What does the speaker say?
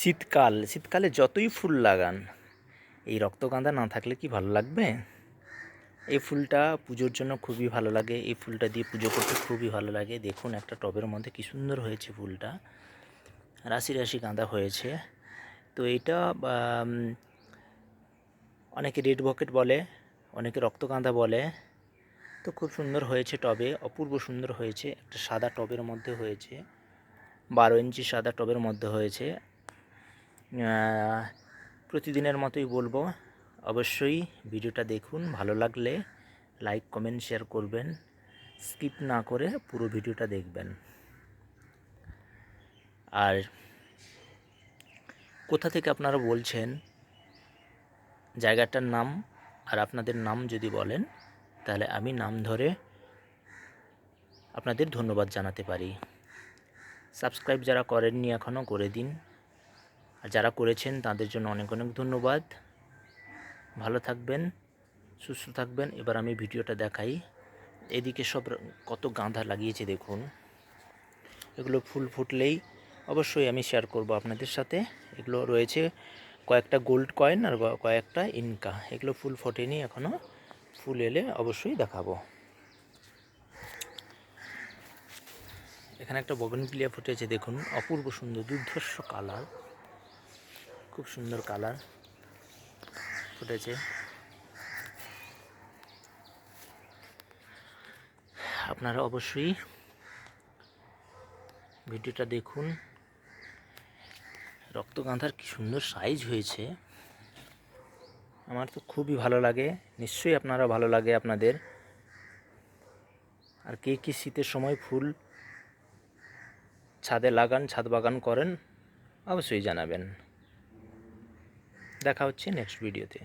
শীতকালে যতই ফুল লাগান, এই রক্তগাঁদা না থাকলে কি ভালো লাগবে? এই ফুলটা পুজোর জন্য খুবই ভালো লাগে, এই ফুলটা দিয়ে পুজো করতে খুবই ভালো লাগে। দেখুন একটা টবের মধ্যে কি সুন্দর হয়েছে ফুলটা, রাশি রাশি গাঁদা হয়েছে। তো এইটা অনেকে রেড বকেট বলে, অনেকে রক্তগাঁদা বলে। তো খুব সুন্দর হয়েছে, টবে অপূর্ব সুন্দর হয়েছে। একটা সাদা টবের মধ্যে হয়েছে, 12 ইঞ্চি সাদা টবের মধ্যে হয়েছে। প্রতিদিনের মতোই বলবো, অবশ্যই ভিডিওটা দেখুন, ভালো লাগলে লাইক কমেন্ট শেয়ার করবেন, স্কিপ না করে পুরো ভিডিওটা দেখবেন। আর কোথা থেকে আপনারা বলছেন, জায়গাটার নাম আর আপনাদের নাম যদি বলেন, তাহলে আমি নাম ধরে আপনাদের ধন্যবাদ জানাতে পারি। সাবস্ক্রাইব যারা করেননি এখনও করে দিন, আর যারা করেছেন তাদের জন্য অনেক অনেক ধন্যবাদ। ভালো থাকবেন, সুস্থ থাকবেন। এবার আমি ভিডিওটা দেখাই। এদিকে সব কত গাঁদা লাগিয়েছে দেখুন। এগুলো ফুল ফুটলেই অবশ্যই আমি শেয়ার করব আপনাদের সাথে। এগুলো রয়েছে কয়েকটা গোল্ড কয়েন আর কয়েকটা ইনকা। এগুলো ফুল ফোটেনি এখনও, ফুল এলে অবশ্যই দেখাবো। এখানে একটা বগনভিলিয়া ফুটেছে দেখুন, অপূর্ব সুন্দর দুর্ধর্ষ কালার, খুব সুন্দর কালার ফুটেছে। আপনারা অবশ্যই ভিডিওটা দেখুন। রক্তগাঁধার কি সুন্দর সাইজ হয়েছে, আমার তো খুবই ভালো লাগে। নিশ্চয়ই আপনারা ভালো লাগে আপনাদের। আর কে কী শীতের সময় ফুল ছাদে লাগান, ছাদ বাগান করেন, অবশ্যই জানাবেন। দেখা হচ্ছে নেক্সট ভিডিওতে।